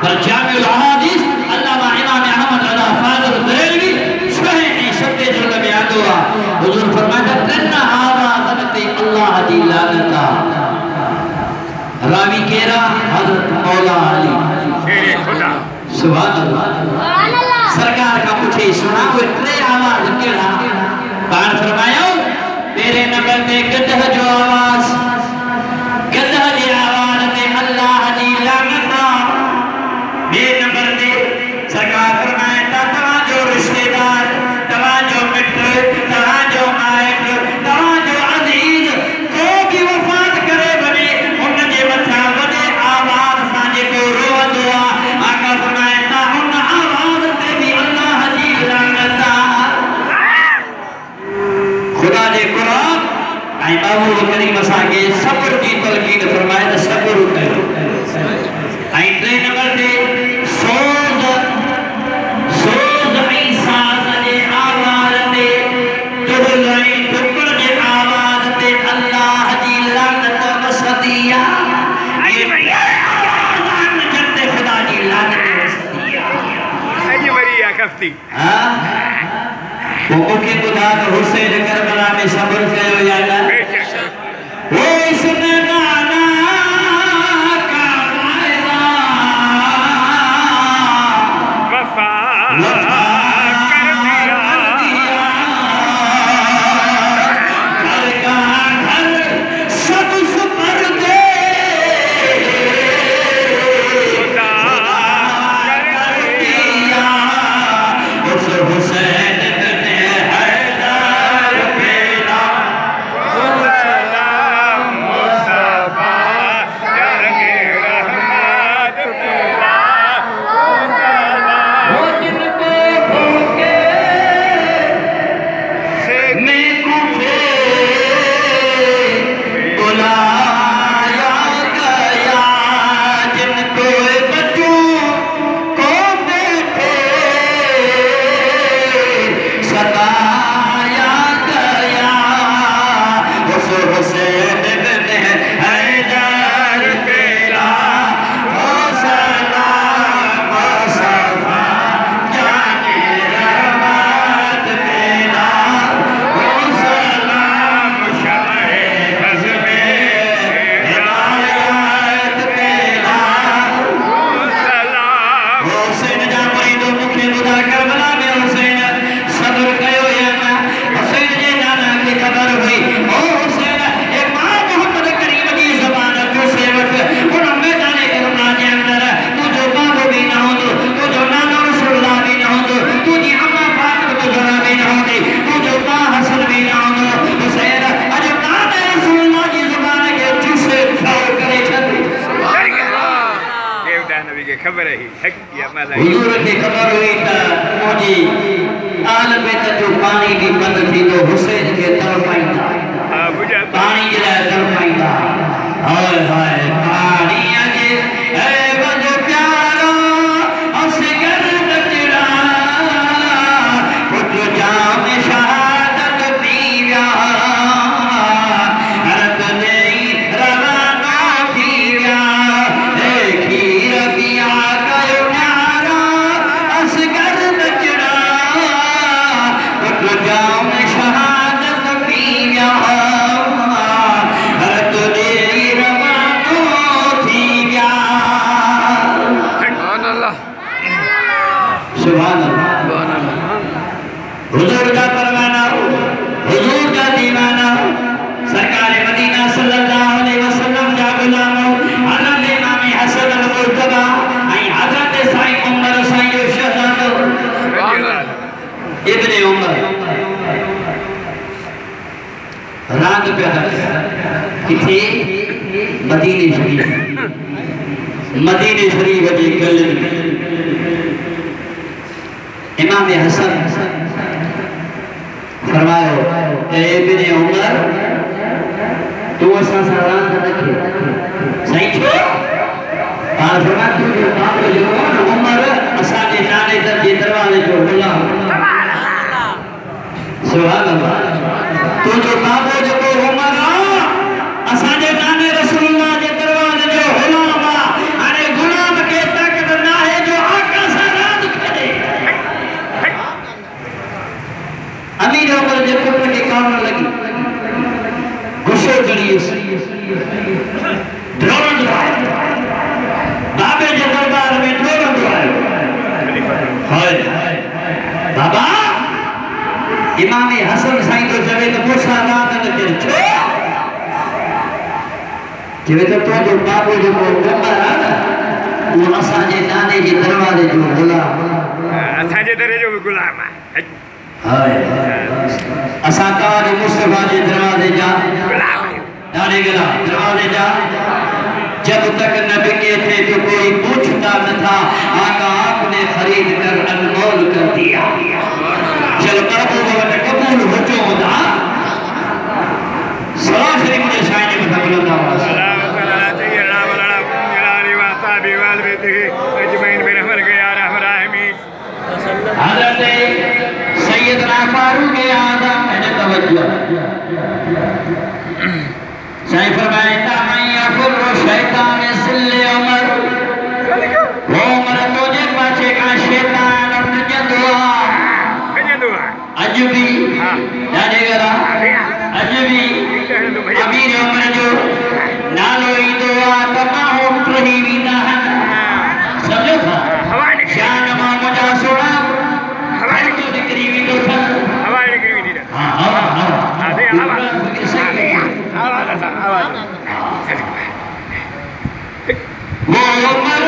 پر جامع الاحادیث علامہ امام احمد رضا فاضل بریلوی شوہیں شبت جلد بیان ہوا حضور فرماتا ترنا آوازنت اللہ دی لانتا راوی کہہ رہا حضرت مولا علی سبحان اللہ سرکار کا پوچھے سنا ہوئے ترے آواز کہا پان فرمایا میرے نبر دے گدہ جو آواز گدہ دی آواز دے اللہ دی لانتا میرے نبر دے سرکار فرمایا تا تمہاں جو رشتہ دار تمہاں جو مٹر تمہاں جو مائٹ تمہاں جو عزیز کو بھی وفات کرے بنے ان دے متھا وڈے آواز سانجے کو رو دعا آقا فرمایا تا ان آواز تے بھی اللہ دی لانتا خدا دے قرآن آئی بابو کریم اساگے صبر کی تلقین فرمائے تا صبر کرو آئی ٹرے نمبر دے سوز آئی ساز دے آواز دے تڑل آئی ٹکڑ دے آواز دے اللہ دی لعنت وسطیہ آئی آواز جنت خدا دی لعنت وسطیہ آئی مریا کفتی وہ کے خدا تو حسین کربلا میں صبر کرو یا اللہ وہ اس نے نانا کا وعدہ وفا کر دیا گھر کا گھر سب سپر دے خدا کر دیا اس حسین حضور کی خبر ہوئی تا موجی آل بیت جو پانی بھی بند تھی تو حسین کے طرف آئی تا پانی جلائے طرف آئی تا ہائے ہائے پانی اجے اے بندو پیارا اصغر بچڑا کچھ جام شہادت پیویا حرت نہیں روانہ پیویا ایکھی ربیہ سبحان اللہ حضور کا پروانہ حضور کا دیوانہ سرکار مدینہ صلی اللہ علیہ وسلم جا غلامو حضرت امام حسن المرتبہ آئی حضرت سائی عمر سائی شہزادو ابن عمر رات پیدا کتھے مدینہ شریف جی گلن امام حسن فرمائیو اے ابن عمر تو اساں سران کا رکھے صحیح چھو اور فرمائیو تو جو باپ جو عمر اساں کے نانے درجے دروازے جو غلام سبحان اللہ تو جو باپ جو عمر اساں کے نانے رسول اللہ کے دروازے جو غلام آنے غلام کے تک نہ چوے تو جو بابو جو پیغمبر آنا وہ اساں جے نانے جے دروازے جو غلام اساں جے درے جو غلام ہائے اساں کار مصطفیٰ جے دروازے جا غلام نانے گلا دروازے جا جب تک نبی کے تھے تو کوئی پوچھتا نہ تھا آقا آپ نے خرید کر انمول کر دیا چل بابو بابا قبول ہو جو دا صلاح شریف نے شاہی میں تقبل آواز حضرت سیدنا فاروق اعظم میں نے توجہ شاہی فرمائے تامن یفر شیطان سل عمر وہ عمر تجھے پاچے کا شیطان اپنے جدوا عجبی جانے گرا عجبی امیر عمر جو نالو ہی دعا تماہو پرہی ویدہ سمجھو تھا شان ماں مجھا سوڑا ہوائی تو دکری ویدو تھا ہوائی نکری ویدی دا وہ عمر